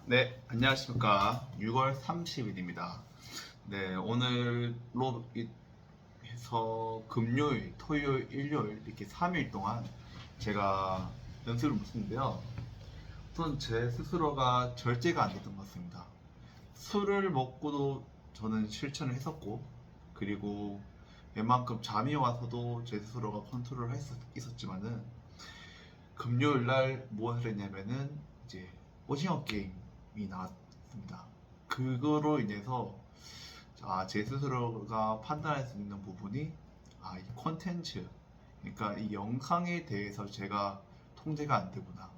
네, 안녕하십니까. 6월 30일입니다. 네, 오늘로 해서 금요일, 토요일, 일요일 이렇게 3일 동안 제가 연습을 못했는데요. 우선 제 스스로가 절제가 안 됐던 것 같습니다. 술을 먹고도 저는 실천을 했었고, 그리고 웬만큼 잠이 와서도 제 스스로가 컨트롤을 할 수 있었지만은, 금요일 날 무엇을 했냐면은, 이제 오징어 게임이 나왔습니다. 그거로 인해서 제 스스로가 판단할 수 있는 부분이 이 콘텐츠, 그러니까 이 영상에 대해서 제가 통제가 안 되구나.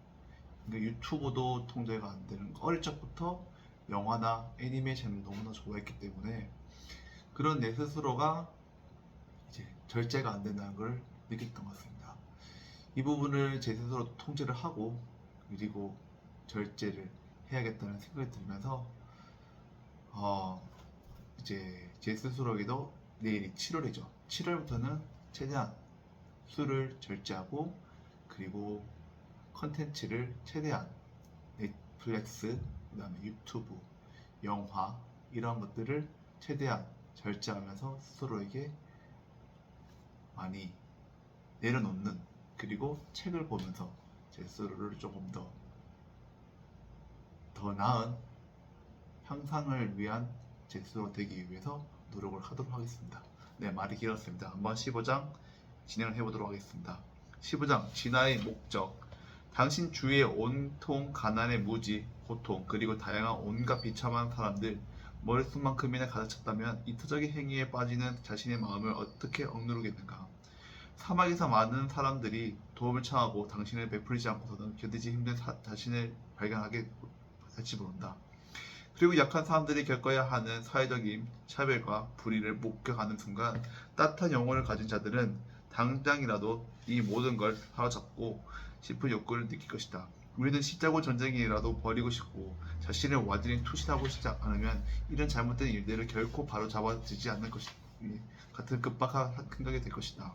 그러니까 유튜브도 통제가 안 되는 거. 어릴 적부터 영화나 애니메이션을 너무나 좋아했기 때문에 그런 내 스스로가 이제 절제가 안 된다는 걸 느꼈던 것 같습니다. 이 부분을 제 스스로 통제를 하고 그리고 절제를 해야겠다는 생각이 들면서 어, 이제 제 스스로에게도 내일이 7월이죠. 7월부터는 최대한 술을 절제하고 그리고 컨텐츠를 최대한 넷플릭스, 그다음에 유튜브, 영화 이런 것들을 최대한 절제하면서 스스로에게 많이 내려놓는, 그리고 책을 보면서 제 스스로를 조금 더 나은 향상을 위한 제 스스로 되기 위해서 노력을 하도록 하겠습니다. 네, 말이 길었습니다. 한번 15장 진행을 해보도록 하겠습니다. 15장 진화의 목적. 당신 주위의 온통 가난의 무지, 고통, 그리고 다양한 온갖 비참한 사람들, 머릿속만큼이나 가득 찼다면 이타적인 행위에 빠지는 자신의 마음을 어떻게 억누르겠는가? 사막에서 많은 사람들이 도움을 청하고 당신을 베풀지 않고서는 견디지 힘든 자신을 발견하게 될지 모른다. 그리고 약한 사람들이 겪어야 하는 사회적인 차별과 불의를 목격하는 순간 따뜻한 영혼을 가진 자들은 당장이라도 이 모든 걸 사로잡고 싶은 욕구를 느낄 것이다. 우리는 십자군 전쟁이라도 벌이고 싶고 자신을 완전히 투신하고 싶지 않으면 이런 잘못된 일들을 결코 바로잡아지지 않는 것이 같은 급박한 생각이 될 것이다.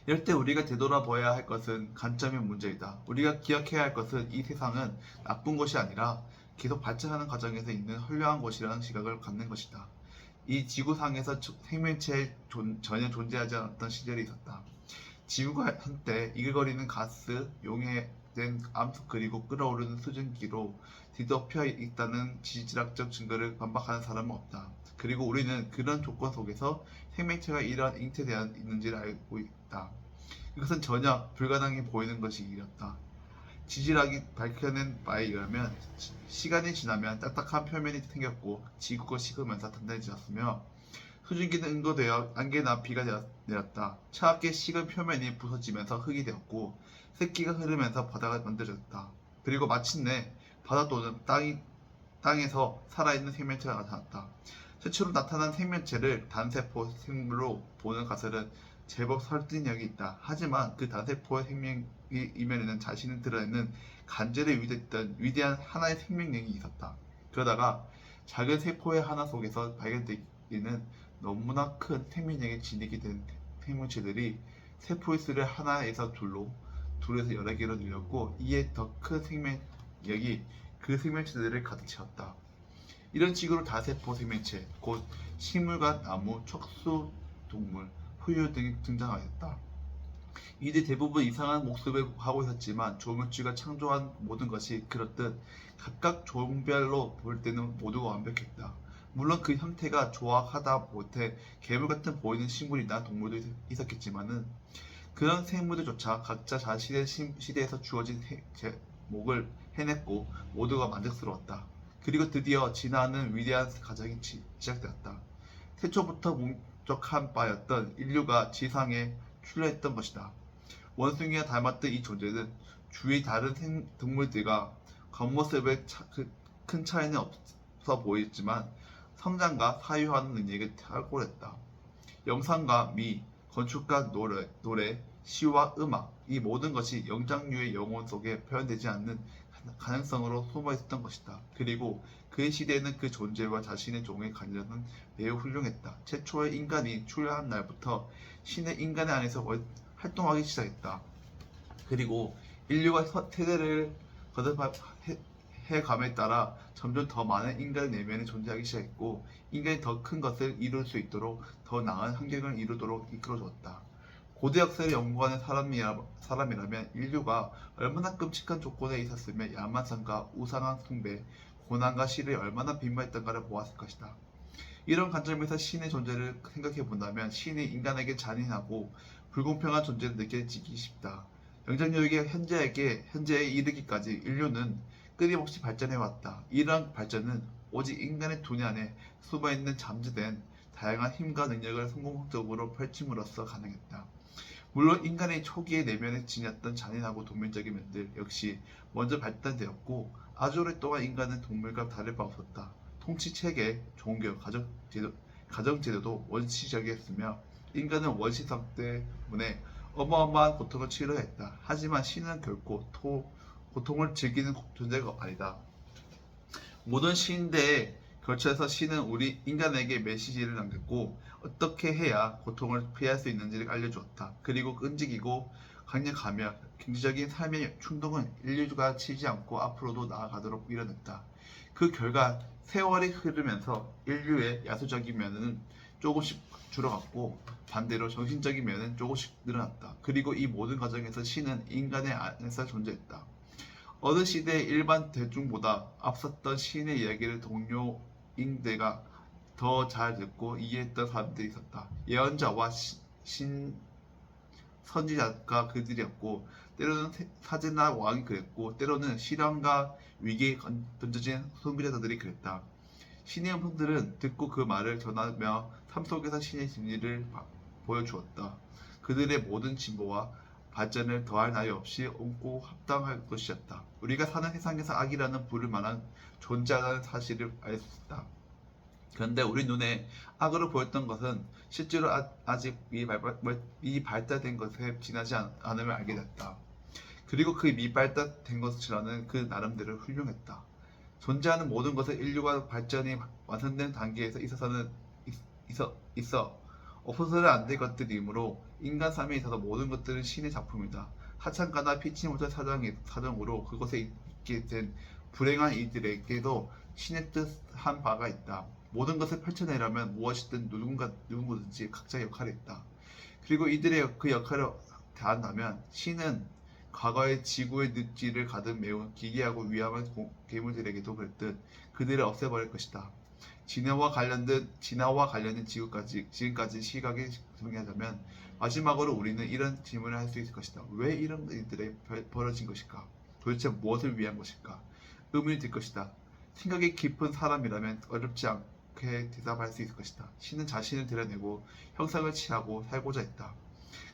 이럴 때 우리가 되돌아봐야 할 것은 관점의 문제이다. 우리가 기억해야 할 것은 이 세상은 나쁜 것이 아니라 계속 발전하는 과정에서 있는 헐려한 곳이라는 시각을 갖는 것이다. 이 지구상에서 생명체에 전혀 존재하지 않았던 시절이 있었다. 지구가 한때 이글거리는 가스, 용해된 암석, 그리고 끓어오르는 수증기로 뒤덮여 있다는 지질학적 증거를 반박하는 사람은 없다. 그리고 우리는 그런 조건 속에서 생명체가 이러한 잉태되어 있는지를 알고 있다. 이것은 전혀 불가능해 보이는 것이 이렇다. 지질학이 밝혀낸 바에 의하면 시간이 지나면 딱딱한 표면이 생겼고 지구가 식으면서 단단해졌으며 수증기는 응고되어 안개나 비가 내렸다. 차갑게 식은 표면이 부서지면서 흙이 되었고 습기가 흐르면서 바다가 만들어졌다. 그리고 마침내 바다 또는 땅에서 살아있는 생명체가 나타났다. 최초로 나타난 생명체를 단세포 생물로 보는 가설은 제법 설득력이 있다. 하지만 그 단세포의 생명 이면에는 자신을 드러내는 간절히 위대했던 위대한 하나의 생명력이 있었다. 그러다가 작은 세포의 하나 속에서 발견되기는 너무나 큰 생명력에 지니게 된 생명체들이 세포의 수를 하나에서 둘에서 여러 개로 늘렸고 이에 더 큰 생명력이 그 생명체들을 가득 채웠다. 이런 식으로 다세포 생명체, 곧 식물과 나무, 척수, 동물, 포유 등이 등장하였다. 이들 대부분 이상한 모습을 하고 있었지만 조물주가 창조한 모든 것이 그렇듯 각각 종별로 볼 때는 모두가 완벽했다. 물론 그 형태가 조악하다 못해 괴물 같은 보이는 식물이나 동물도 있었겠지만은 그런 생물들조차 각자 자신의 시대에서 주어진 제목을 해냈고 모두가 만족스러웠다. 그리고 드디어 진화하는 위대한 과정이 시작되었다. 태초부터 목적한 바였던 인류가 지상에 출현했던 것이다. 원숭이와 닮았던 이 존재는 주위 다른 동물들과 겉모습에 큰 차이는 없어 보였지만 성장과 사유하는 능력이 탁월했다. 영상과 미, 건축과 노래, 시와 음악, 이 모든 것이 영장류의 영혼 속에 표현되지 않는 가능성으로 숨어 있었던 것이다. 그리고 그의 시대에는 그 존재와 자신의 종의 관련은 매우 훌륭했다. 최초의 인간이 출현한 날부터 신의 인간 안에서 활동하기 시작했다. 그리고 인류가 세대를 해감에 따라 점점 더 많은 인간의 내면이 존재하기 시작했고 인간이 더 큰 것을 이룰 수 있도록 더 나은 환경을 이루도록 이끌어주었다. 고대 역사를 연구하는 사람이라면 인류가 얼마나 끔찍한 조건에 있었으며 야만성과 우상한 숭배, 고난과 시련이 얼마나 빈번했던가를 보았을 것이다. 이런 관점에서 신의 존재를 생각해 본다면 신이 인간에게 잔인하고 불공평한 존재를 느껴지기 쉽다. 영장류에게 현재에 이르기까지 인류는 끊임없이 발전해왔다. 이러한 발전은 오직 인간의 두뇌 안에 숨어있는 잠재된 다양한 힘과 능력을 성공적으로 펼침으로써 가능했다. 물론 인간의 초기의 내면에 지녔던 잔인하고 동물적인 면들 역시 먼저 발달되었고 아주 오랫동안 인간은 동물과 다를 바 없었다. 통치 체계, 종교, 가정제도도 원시적이었으며 인간은 원시성 때문에 어마어마한 고통을 치러야 했다. 하지만 신은 결코 고통을 즐기는 존재가 아니다. 모든 시대에 걸쳐서 신은 우리 인간에게 메시지를 남겼고 어떻게 해야 고통을 피할 수 있는지를 알려주었다. 그리고 끈질기고 강력하며 경제적인 삶의 충동은 인류가 치지 않고 앞으로도 나아가도록 밀어냈다. 그 결과 세월이 흐르면서 인류의 야수적인 면은 조금씩 줄어갔고 반대로 정신적인 면은 조금씩 늘어났다. 그리고 이 모든 과정에서 신은 인간의 안에서 존재했다. 어느 시대의 일반 대중보다 앞섰던 신의 이야기를 동료인들과 더 잘 듣고 이해했던 사람들이 있었다. 예언자와 선지자가 그들이었고 때로는 사제나 왕이 그랬고 때로는 시련과 위기에 던져진 선구자들이 그랬다. 신의 음성들은 듣고 그 말을 전하며 삶 속에서 신의 진리를 보여주었다. 그들의 모든 진보와 발전을 더할 나위 없이 옮고 합당할 것이었다. 우리가 사는 세상에서 악이라는 부를 만한 존재하다는 사실을 알 수 있다. 그런데 우리 눈에 악으로 보였던 것은 실제로 아직 미발달된 것에 지나지 않으면 알게 됐다. 그리고 그 미발달된 것이라는 그 나름대로 훌륭했다. 존재하는 모든 것은 인류가 발전이 완성된 단계에서 있어 없어서는 안 될 것들이므로 인간 삶에 있어서 모든 것들은 신의 작품이다. 하찮거나 피치 못할 사정으로 그것에 있게 된 불행한 이들에게도 신의 뜻한 바가 있다. 모든 것을 펼쳐내려면 무엇이든 누구든지 각자의 역할이 있다. 그리고 이들의 그 역할을 다한다면 신은 과거의 지구의 늪지를 가득 메운 기괴하고 위험한 괴물들에게도 그랬듯 그들을 없애버릴 것이다. 진화와 관련된 지금까지 시각에 정리하자면 마지막으로 우리는 이런 질문을 할 수 있을 것이다. 왜 이런 일들이 벌어진 것일까? 도대체 무엇을 위한 것일까? 의문이 들 것이다. 생각이 깊은 사람이라면 어렵지 않게 대답할 수 있을 것이다. 신은 자신을 드러내고 형상을 취하고 살고자 했다.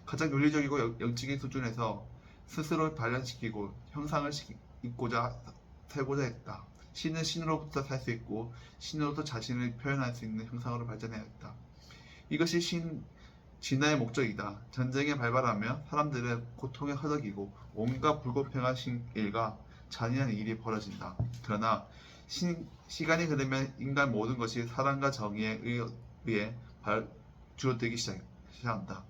가장 윤리적이고 영적인 수준에서 스스로 발현시키고 형상을 입고자 살고자 했다. 신은 신으로부터 살 수 있고 신으로부터 자신을 표현할 수 있는 형상으로 발전해야 했다. 이것이 진화의 목적이다. 전쟁에 발발하며 사람들은 고통에 허덕이고 온갖 불공평한 일과 잔인한 일이 벌어진다. 그러나 시간이 흐르면 인간 모든 것이 사랑과 정의에 의해 줄어들기 시작한다.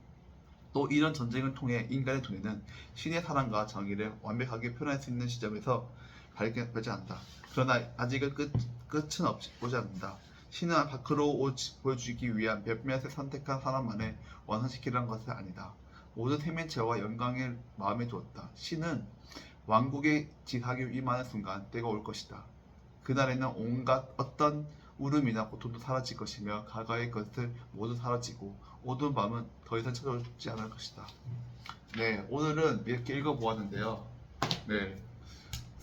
또 이런 전쟁을 통해 인간의 두뇌는 신의 사랑과 정의를 완벽하게 표현할 수 있는 시점에서 발전한다. 그러나 아직은 끝은 오지 않는다. 신은 밖으로 보여주기 위한 몇몇을 선택한 사람만을 완성시키려는 것은 아니다. 모든 생명체와 영광을 마음에 두었다. 신은 왕국의 지상에 임하는 순간 때가 올 것이다. 그날에는 온갖 어떤 울음이나 고통도 사라질 것이며 과거의 것들 모두 사라지고 어두운 밤은 더 이상 찾아오지 않을 것이다. 네, 오늘은 이렇게 읽어보았는데요. 네,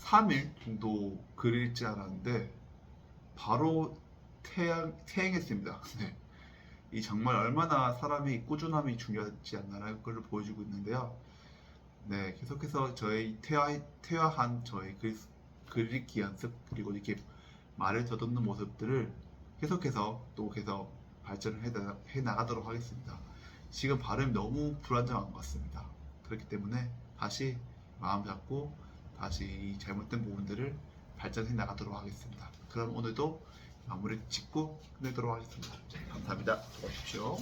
3일 정도 글을 읽지 않았는데 바로 퇴행했습니다. 네, 이 정말 얼마나 사람이 꾸준함이 중요하지 않나라는 걸 보여주고 있는데요. 네, 계속해서 저희 퇴화한 저희 글 읽기 연습 그리고 이렇게 말을 더듬는 모습들을 계속해서 발전을 해 나가도록 하겠습니다. 지금 발음이 너무 불안정한 것 같습니다. 그렇기 때문에 다시 마음 잡고 다시 이 잘못된 부분들을 발전해 나가도록 하겠습니다. 그럼 오늘도 마무리 짓고 끝내도록 하겠습니다. 감사합니다. 수고하십시오.